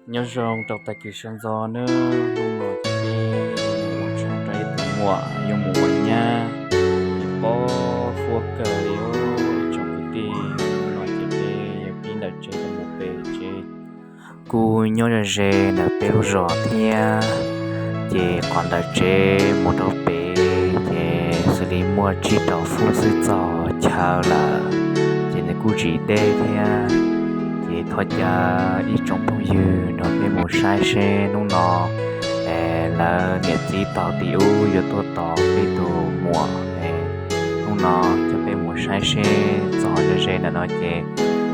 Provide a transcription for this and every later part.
nhớ rong trong tay kiểu sân gió nữa không nói cái trong trái từ mùa yêu mùa nha bỏ phua cờ yêu trong cái đi nói cái pin đã chơi được một bể chơi cú nhớ ra rề là béo rõ thia chị còn đã chơi một đầu bể chị xử lý mua chỉ đầu phu sư trò chào là chị này cú chỉ đê thia chị thoát ra đi trong bao nhiêu nó bên một sai xe nung nọ là nhiệt chỉ tỏ tiểu yêu tôi tỏ cái đồ mùa nung nọ cho bên một sai xe gió cho xe là nó chè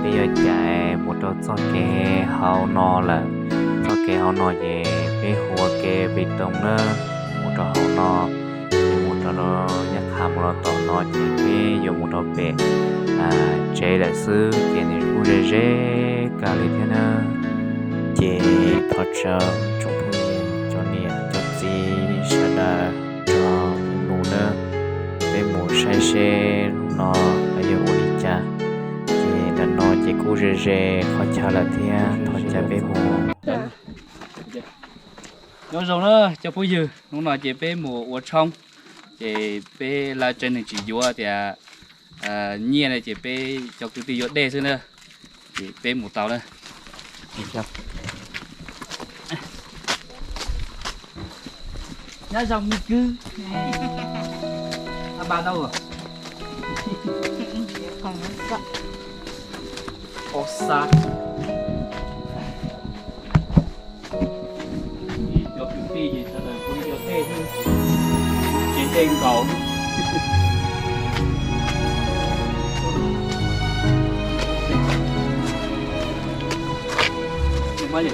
bây giờ chạy một đôi cho cái hao nọ là cho cái hao nọ về bên hoa cái bê tông nữa một đôi hao nọ một đôi nó nhắc ham nó tỏ nó chỉ bên dùng một đôi bể chế là sư chế này cũng dễ cả lý thế nào chế thoát cho chúng tôi cho niệm cho gì sẽ là cho mù nữa để mù say xe nó là yêu đi cha chế là nó chế cũng dễ khó cha là thế thoát cha bé mù nhớ rồi nữa cho bây giờ nó nói chế bé mù ở trong chế bé là trên này chỉ dúa thì nhiên này chỉ bé cho cái tiêu đê xưa nữa chỉ bé một tàu nữa nhá dòng như cứ bà đâu rồi còn sợ ô sa cho cái tiêu gì cho đời cũng cho thế thôi chỉ tên cậu bao nhiêu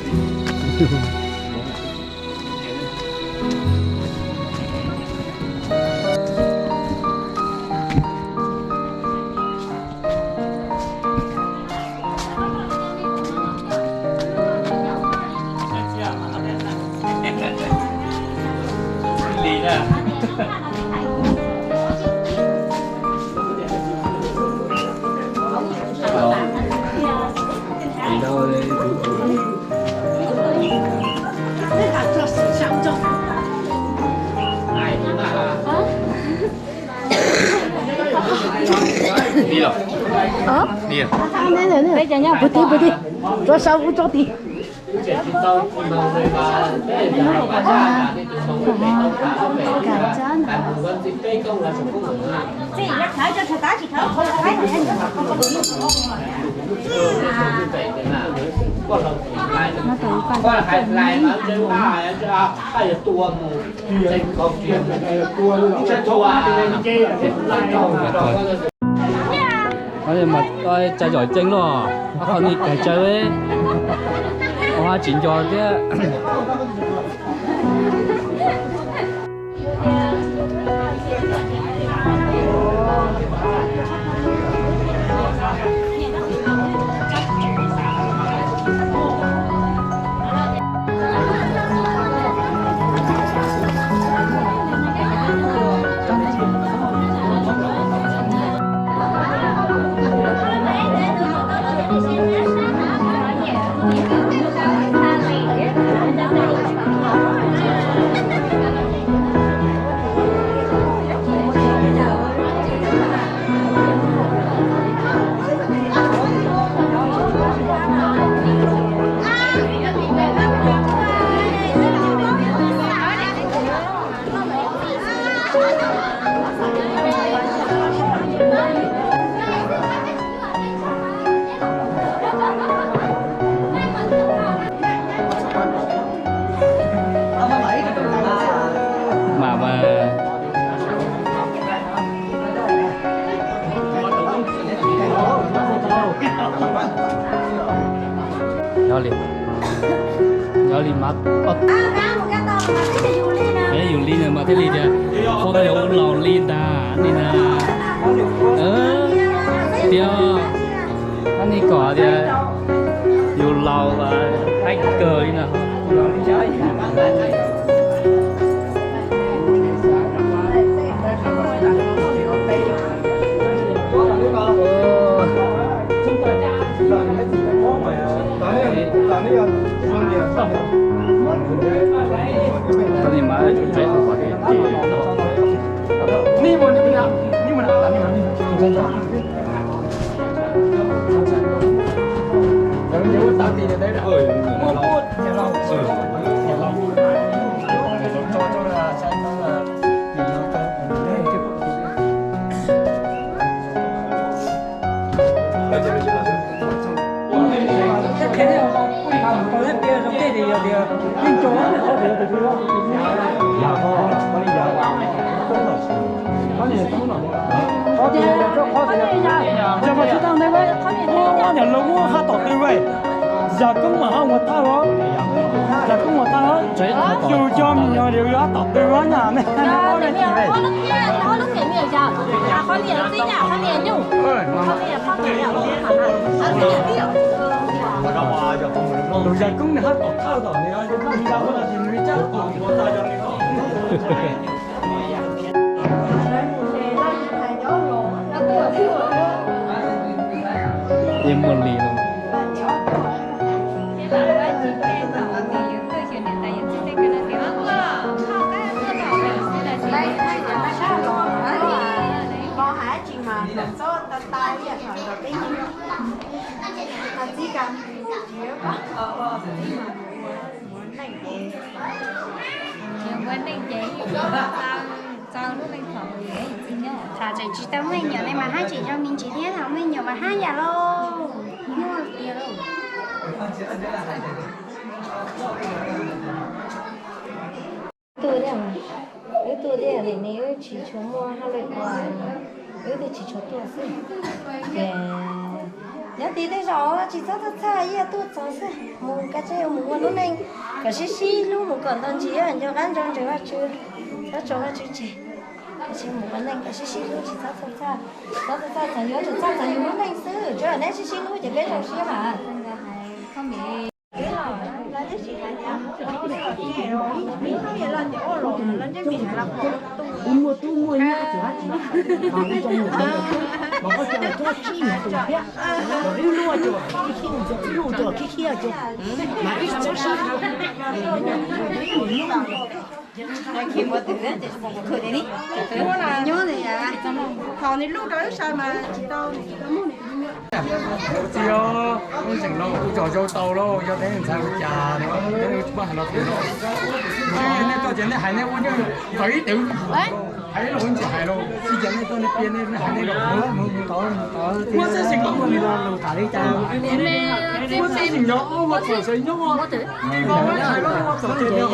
đi ra đi đâu đây đi rồi đi rồi bây giờ nha bút đi cho sao bút cho đi chị nhắc thấy cho thầy tá chị thấy không thấy là anh có là lại nó chơi ai ai là tua mù chơi con chuyện tua luôn chơi thua chơi nói mà tôi chơi giỏi chân rồi không đi cái chơi ấy hoa chín cho thế nhỏ liền mà cái dùng liên mà thế liên à không có dùng lò liên ta nên là tiêu anh đi cỏ thì dùng lò và anh cờ đi nào Có gì mà chúng chạy không có cái gì. Ni một đi nào, ni một nào, ni một nào. Nếu tao thì đấy là mua nhà lâu, nhà lâu. Cho là sai nó là nhà lâu cơ. Cái này có lấy bia trong cái gì vậy? Bên chỗ nó có bia từ đâu? Có gì không nói. Có gì có gì giờ mà chúng ta đây vậy, có nhà lâu quá hát tọt đi vậy. Giờ cũng mà không có tao đó, giờ cũng mà tao đó, dù cho mình nhờ điều đó tọt đi quá nhà này. có lúc kia nhiều giờ có liền gì nhỉ, có liền nhung, có liền không liền Rồi giờ cũng hát tọt tao đó, thì đi đâu là gì mới chắc tọt của ta cho nên có. Em muốn lì luôn. con hả chị mà số tay vậy rồi cái gì là chỉ cần vấn đề chế tao lúc lên khỏi thà chị tao mới nhiều này mà hai chị cho mình chỉ thế thằng mới nhiều mà hai nhà luôn mua tiền luôn tôi đây mà tôi đây là nếu chỉ cho mua hai loại quà nếu thì chỉ cho tôi thôi nhớ tí đấy rồi chỉ cho tôi xài vậy tôi cho xe mua cái chơi mua lúc này cái xí lúc một còn đơn chỉ là cho ăn trong trời chưa cho chưa chị cái chơi một cái này cái xí lúc chỉ cho tôi xài thằng nhớ chúng ta thằng nhớ lúc này xứ cho nên xí lúc chỉ biết trong xí mà không bị mua tu mua nhá chứ còn cái trong mà có cho chi mà tụi biết rồi lưu lúa chứ khi lưu cho khi kia chứ mà ít cho chi khi mà từ đấy thì một thời đấy đi mua là nhớ này à còn thì lúc đó sao mà chị tao mua này Chị ơi, con chẳng lâu, tôi cho tàu đâu, cho thấy làm sao trà nữa, cái bao hành nó thế rồi. Cái này tôi chuyện này hành này bao nhiêu, phải tiểu, hay là con chỉ hay đâu, chỉ chuyện này tôi này tiền này hành này đâu, có, mua xe xịn lắm rồi, đồ thả đi chào. Mua xe xịn nhỏ, mua xe xịn nhỏ, mua thế, còn cái này nó có tiền nhỏ,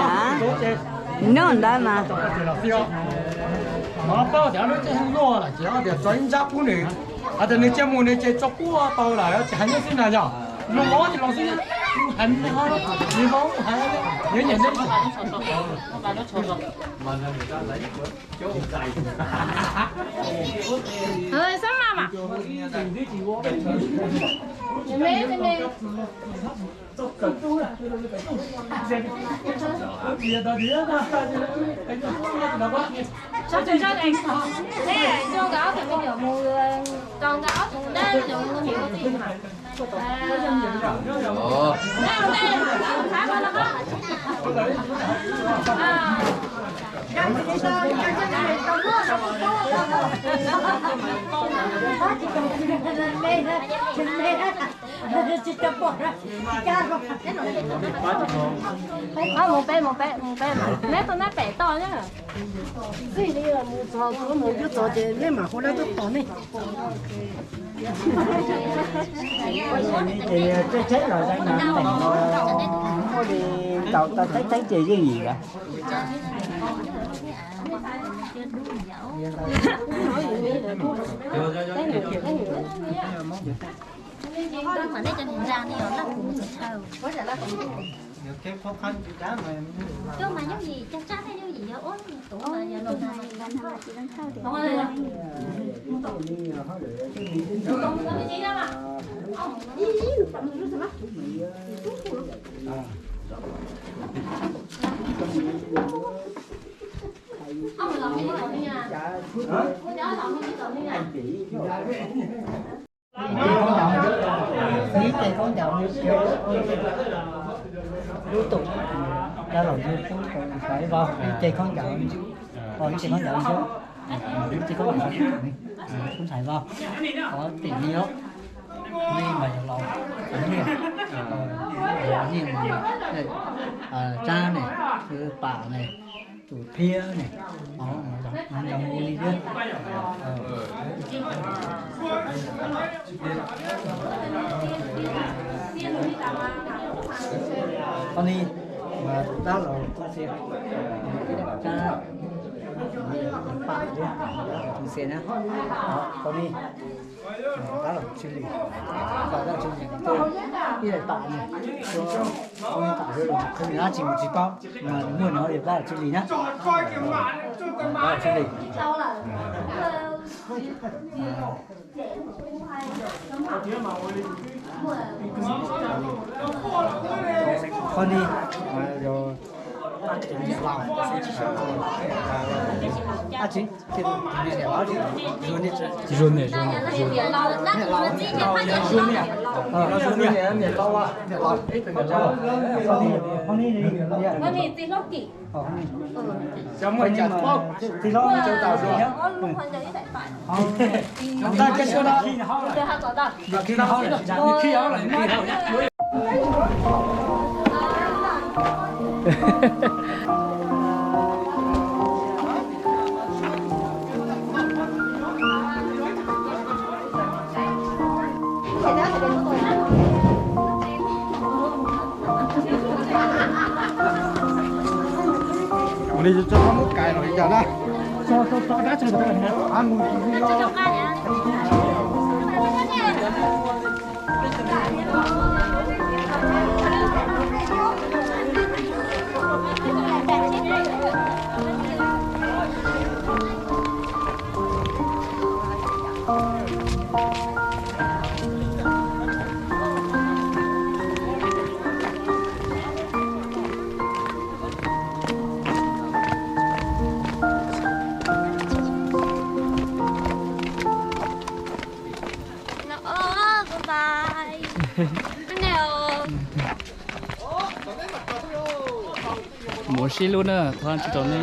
nó đó mà mà bao giờ nó chơi không lo là chỉ có để专家不能。啊，等你节目你这做过到来，要还要是哪样？弄我就老是很好，你帮我还有人家。ơi sao mà sao chơi sao anh thế cho gáo thì bây giờ mua con gáo đây dùng không hiểu gì mà một bé mà nếu tôi nói bé to nhá cái này là mua cho tôi mua cho tôi thì nếu mà hôm nay tôi tốn đi thì cái chết rồi đây là tỉnh rồi thì tao thấy chị cái gì cả con mà đây cho nên ra thì nó là cùng một thầu cái khó khăn chị cá mà chứ mà những gì chắc chắn hay những gì đó ốt tủ mà giờ lần này lần nào chị đang thao thì không ơi ông làm cái gì rồi nha con nhớ làm cái gì rồi nha Biết thì con chồng lũ tụ ra rồi thì cũng phải vào chơi con chậu còn chơi con chậu chứ chơi con chậu cũng phải vào có tiền nhiều đi mà lâu cũng nhiều nhìn này cha này thứ bà này tủ thia này đó dòng đi nữa con đi mà đã là con xe cha bạn đi con xe nhá con đi đã là chuyên lý và đã chuyên lý tôi đi lại bạn này cho con đi tạo rồi không là chỉ một chỉ bao mà mua nó để ra là chuyên lý nhá đó là chuyên lý con đi rồi chị thì này báo chị rồi nè con đi thì nó kỹ trong một chặt thì nó chơi tàu rồi nhá chúng ta kết thúc đó khi nó hỏi khi nó lại đi cho nó một cái rồi giờ đó cho đã chơi được ăn một muốn xí luôn à thoáng chỉ trốn đi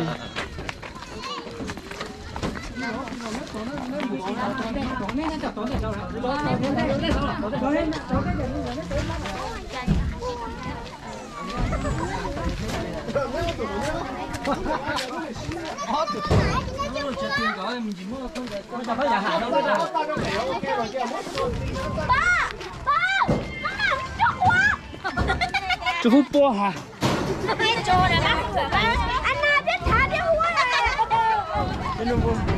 chú hút po hả biết cho là bác không phải bác anh nào biết thả biết hút cái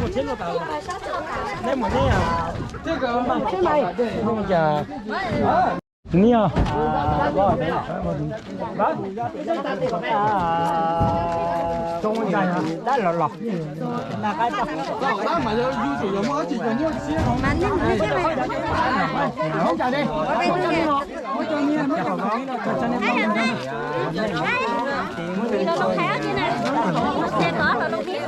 một chiếc lô tàu đây một cái cái này không giờ nè đó trong cái này đã là lọc là cái đó mà du chỉ có mỗi chỉ có nhiêu xíu không ăn nó chạy đi nó không khéo chứ nè xe có là nó biết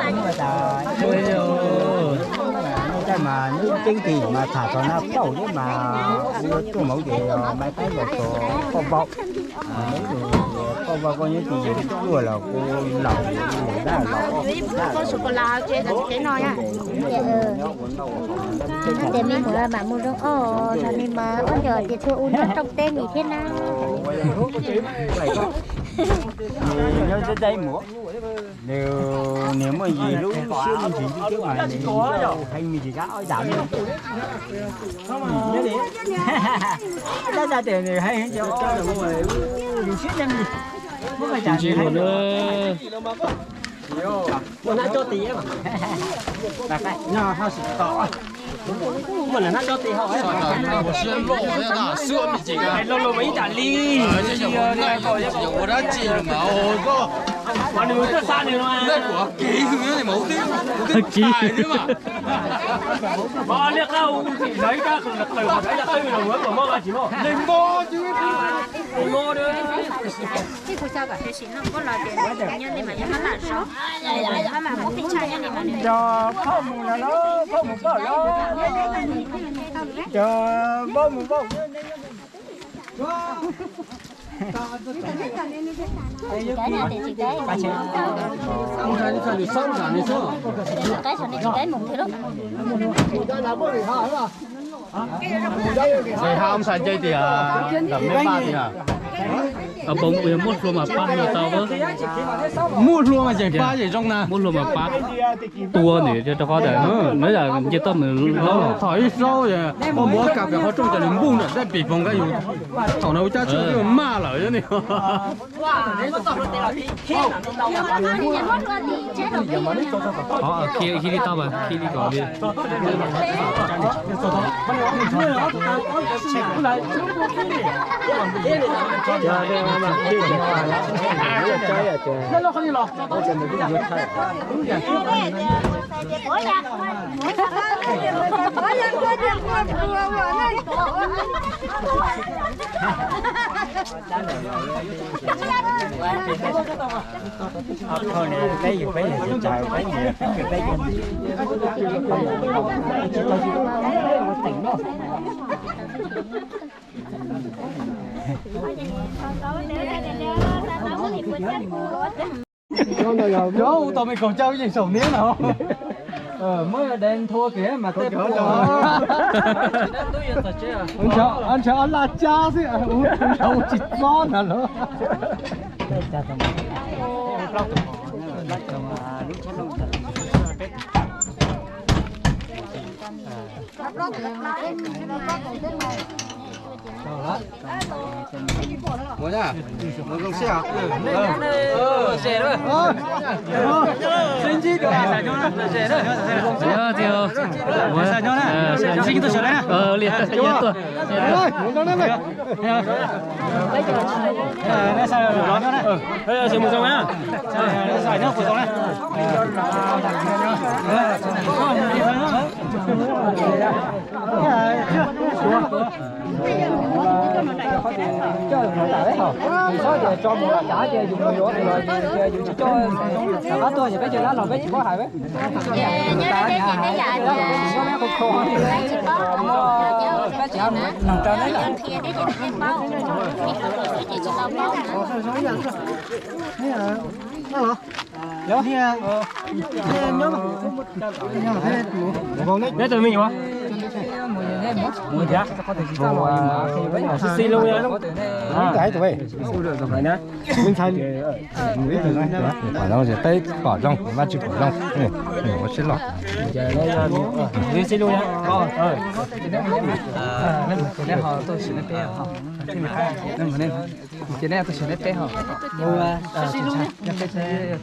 cái mà nước chính kỳ mà thả cho nó đầu chứ mà tôi mẫu gì mấy cái một số con bọc con bọc coi như thì vừa là cô lẩu đã lẩu con sô cô la chơi là cái nói à để mình muốn là bạn mua đông thằng mình mà có giờ thì thưa uống trong tên gì thế nào nhớ tới đây múa nếu mà gì lúc xưa mình chỉ chứ mà hay mình chỉ cá oi giảm đi nhớ đi ra tiền thì hay cho được rồi nhiều xíu em gì không phải trả gì luôn nữa mình ăn cho tí mà đặt đây nhỏ hoa sữa tỏ mình là nó cho tí họ我先漏那色米几个，漏漏没打力，我这记着嘛，我哇你们这3年了吗？那我幾條你冇啲，我啲大啫嘛。哇你เข้าไหนก็คือตื่นไหนจะตื่นหรือว่าผมว่าchỉ một你摸住你摸nữa cái của sao cả thế xin nó có là tiền nhân này mà nhân nó là số mà muốn đi chơi nhân này mà cho không là nó có một cái lo cho bố một bố cái này thì chỉ cái không phải nó được sống cả này chứ cái này chỉ cái mùng thế đó Rồi không xài chơi thì làm mấy ba thì ở bông bây mua luôn mà ba nhiều tàu đó mua luôn mà chỉ ba gì trong nè mua luôn mà ba tua này cho khó để nói là như tâm mình lâu thổi sâu vậy có mua cặp cái họ trong cái lính bung này để bị phong cái gì thằng nào cha chơi cái ma lại thế này khi đi tàu mà khi đi gọi đi thôi nè lấy gì trời lấy gì lấy đó tao mới còn chơi gì sầu nến nào mới đen thua kìa mà tép anh chờ anh là cha chứ uống đâu chỉ ngon à nữa Mua nhá. Mua con xe à? xe đó xin chi được xe đó xe đó 안녕하세요. 뭐야? 생기도 전에 liền 또. muốn đó này này sao đó này đây là một dòng nhá xài nhá một dòng này chơi nó đợi hả? Có giờ cho một là trả chơi dùng nữa rồi dùng cho lá tôi thì bây giờ lá lò bây chỉ có hại với. nhớ cái gì cái dạ có mấy con khô. chỉ có Cái chả nằm trên đấy là. kia cái gì cái bao cái gì chỉ bao bao Đó. Nhớ mà. Con đấy. Để tụi mình quá. Mua giá có thể chúng ta loại mà khi với nhỏ xí luôn nha. Cái tụi bay. Được rồi nhá. Mình thay Bảo long sẽ tới bảo long, và chữ bảo long. Nó sẽ lọt. Giờ đây đi xí luôn nhá. Nên họ tôi sẽ lấy bé họ. Nên cái này tôi sẽ lấy bé họ. Mua xí luôn nhá. Nhập cái xe.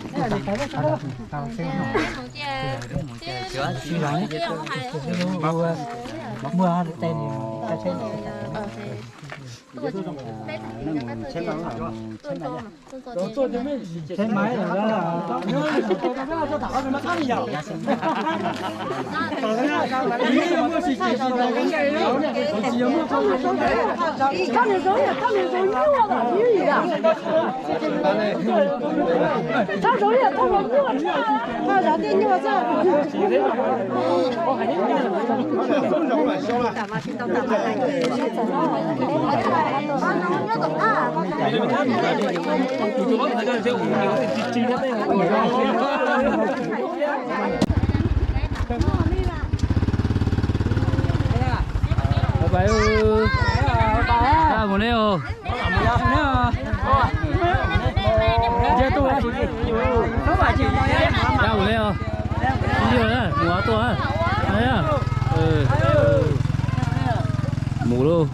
Mua tên cái xe xe máy rồi đó là Bye bye. Ra một nêu. chơi tôi không phải chỉ Ra một nêu. Đi rồi đấy, mùa to á. Đấy à. Mù luôn.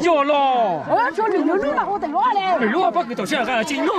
Chưa lo. Cho lửa bắt cái tổ xe ra chính luôn.